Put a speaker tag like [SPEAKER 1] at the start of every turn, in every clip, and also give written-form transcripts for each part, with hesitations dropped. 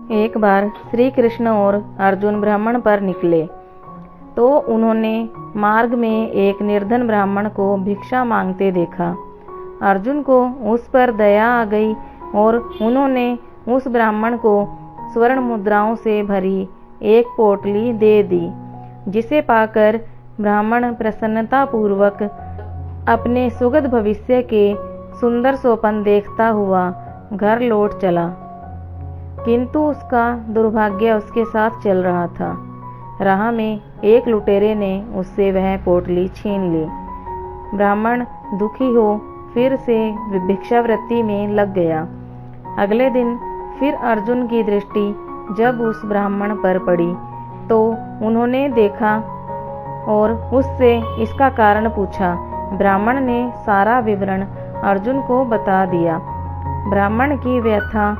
[SPEAKER 1] एक बार श्री कृष्ण और अर्जुन भ्रमण पर निकले तो उन्होंने मार्ग में एक निर्धन ब्राह्मण को भिक्षा मांगते देखा। अर्जुन को उस पर दया आ गई और उन्होंने उस ब्राह्मण को स्वर्ण मुद्राओं से भरी एक पोटली दे दी, जिसे पाकर ब्राह्मण प्रसन्नतापूर्वक अपने सुगध भविष्य के सुंदर सोपन देखता हुआ घर लौट चला। किंतु उसका दुर्भाग्य उसके साथ चल रहा था। राह में एक लुटेरे ने उससे वह पोटली छीन ली। ब्राह्मण दुखी हो फिर से भिक्षावृत्ति में लग गया। अगले दिन फिर अर्जुन की दृष्टि जब उस ब्राह्मण पर पड़ी तो उन्होंने देखा और उससे इसका कारण पूछा। ब्राह्मण ने सारा विवरण अर्जुन को बता दिया। ब्राह्मण की व्यथा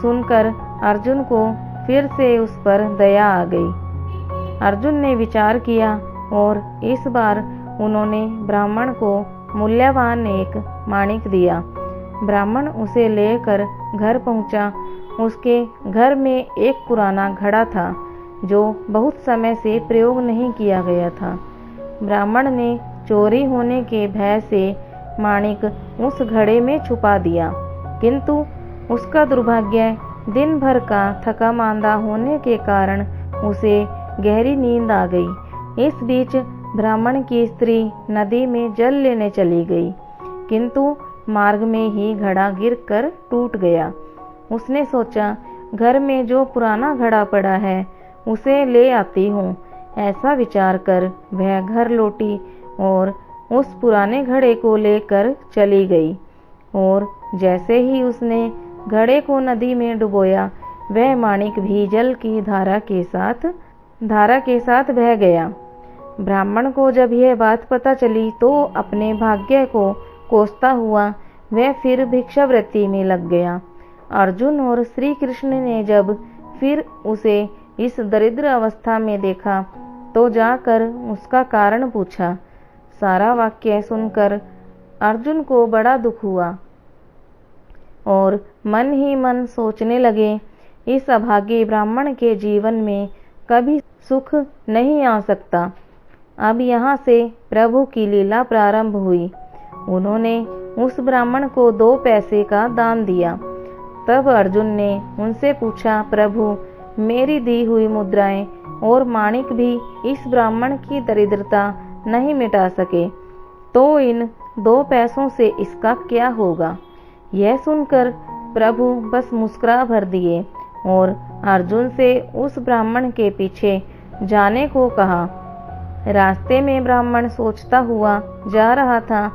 [SPEAKER 1] सुनकर अर्जुन को फिर से उस पर दया आ गई। अर्जुन ने विचार किया और इस बार उन्होंने ब्राह्मण को मूल्यवान एक माणिक दिया। ब्राह्मण उसे लेकर घर पहुंचा। उसके घर में एक पुराना घड़ा था जो बहुत समय से प्रयोग नहीं किया गया था। ब्राह्मण ने चोरी होने के भय से माणिक उस घड़े में छुपा दिया, किंतु उसका दुर्भाग्य दिन भर का थका मांदा होने के कारण उसे गहरी नींद आ गई। इस बीच ब्राह्मण की स्त्री नदी में जल लेने चली गई, किंतु मार्ग में ही घड़ा गिरकर टूट गया। उसने सोचा, घर में जो पुराना घड़ा पड़ा है उसे ले आती हूँ। ऐसा विचार कर वह घर लौटी और उस पुराने घड़े को लेकर चली गई। और जैसे ही उसने घड़े को नदी में डुबोया, वह माणिक भी जल की धारा के साथ बह गया। ब्राह्मण को जब यह बात पता चली तो अपने भाग्य को कोसता हुआ वह फिर भिक्षावृत्ति में लग गया। अर्जुन और श्री कृष्ण ने जब फिर उसे इस दरिद्र अवस्था में देखा तो जाकर उसका कारण पूछा। सारा वाक्य सुनकर अर्जुन को बड़ा दुख हुआ और मन ही मन सोचने लगे, इस अभागे ब्राह्मण के जीवन में कभी सुख नहीं आ सकता। अब यहाँ से प्रभु की लीला प्रारंभ हुई। उन्होंने उस ब्राह्मण को 2 पैसे का दान दिया। तब अर्जुन ने उनसे पूछा, प्रभु, मेरी दी हुई मुद्राएं और माणिक भी इस ब्राह्मण की दरिद्रता नहीं मिटा सके, तो इन 2 पैसों से इसका क्या होगा? यह सुनकर प्रभु बस मुस्कुरा भर दिए और अर्जुन से उस ब्राह्मण के पीछे जाने को कहा। रास्ते में ब्राह्मण सोचता हुआ जा रहा था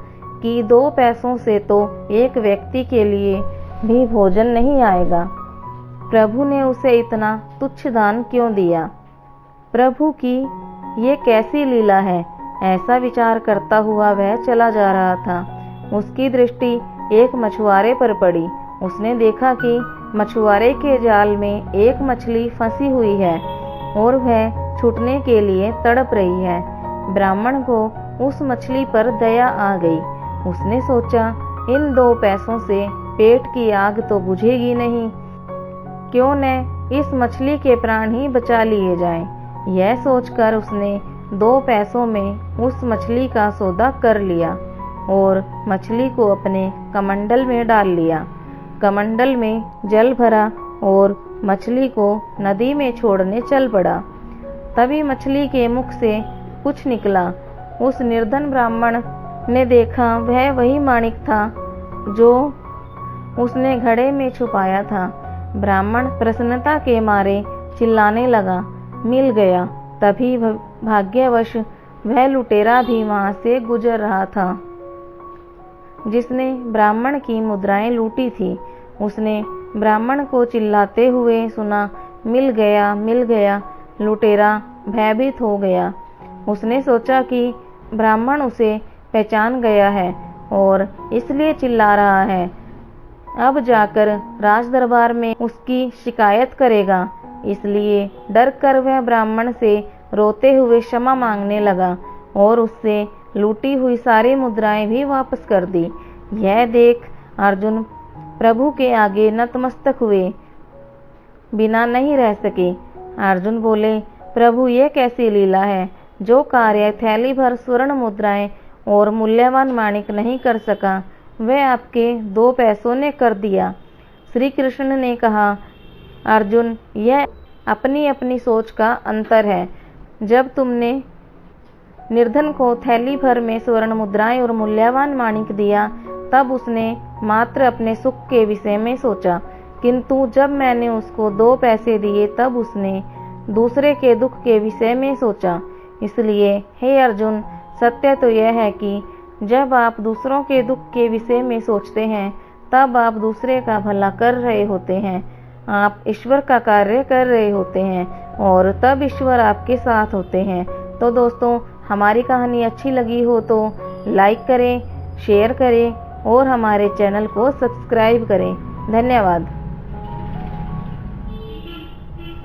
[SPEAKER 1] कि 2 पैसों से तो एक व्यक्ति के लिए भी भोजन नहीं आएगा। प्रभु ने उसे इतना तुच्छ दान क्यों दिया? प्रभु की ये कैसी लीला है? ऐसा विचार करता हुआ वह चला जा रहा था। उसकी दृष्टि एक मछुआरे पर पड़ी। उसने देखा कि मछुआरे के जाल में एक मछली फंसी हुई है और वह छूटने के लिए तड़प रही है। ब्राह्मण को उस मछली पर दया आ गई। उसने सोचा, इन 2 पैसों से पेट की आग तो बुझेगी नहीं, क्यों न इस मछली के प्राण ही बचा लिए जाएं। यह सोचकर उसने 2 पैसों में उस मछली का सौदा कर लिया और मछली को अपने कमंडल में डाल लिया। कमंडल में जल भरा और मछली को नदी में छोड़ने चल पड़ा। तभी मछली के मुख से कुछ निकला। उस निर्धन ब्राह्मण ने देखा वह वही माणिक था जो उसने घड़े में छुपाया था। ब्राह्मण प्रसन्नता के मारे चिल्लाने लगा, मिल गया। तभी भाग्यवश वह लुटेरा भी वहां से गुजर रहा था जिसने ब्राह्मण की मुद्राएं लूटी थी। उसने ब्राह्मण को चिल्लाते हुए सुना, मिल गया, मिल गया। लुटेरा भयभीत हो गया। उसने सोचा कि ब्राह्मण उसे पहचान गया है और इसलिए चिल्ला रहा है। अब जाकर राजदरबार में उसकी शिकायत करेगा। इसलिए डर कर वह ब्राह्मण से रोते हुए क्षमा मांगने लगा और उससे लूटी हुई सारी मुद्राएं भी वापस कर दी। यह देख अर्जुन प्रभु के आगे नतमस्तक हुए। बिना नहीं रह सके। अर्जुन बोले, प्रभु ये कैसी लीला है? जो कार्य थैली भर स्वर्ण मुद्राएं और मूल्यवान माणिक नहीं कर सका, वह आपके 2 पैसों ने कर दिया। श्री कृष्ण ने कहा, अर्जुन, यह अपनी अपनी सोच का अंतर है। जब तुमने निर्धन को थैली भर में स्वर्ण मुद्राएं और मूल्यवान माणिक दिया, तब उसने मात्र अपने सुख के विषय में सोचा, किंतु जब मैंने उसको 2 पैसे दिए, तब उसने दूसरे के दुख के विषय में सोचा। इसलिए हे अर्जुन, सत्य तो यह है कि जब आप दूसरों के दुख के विषय में सोचते हैं, तब आप दूसरे का भला कर रहे होते हैं, आप ईश्वर का कार्य कर रहे होते हैं और तब ईश्वर आपके साथ होते हैं। तो दोस्तों, हमारी कहानी अच्छी लगी हो तो लाइक करें, शेयर करें और हमारे चैनल को सब्सक्राइब करें। धन्यवाद।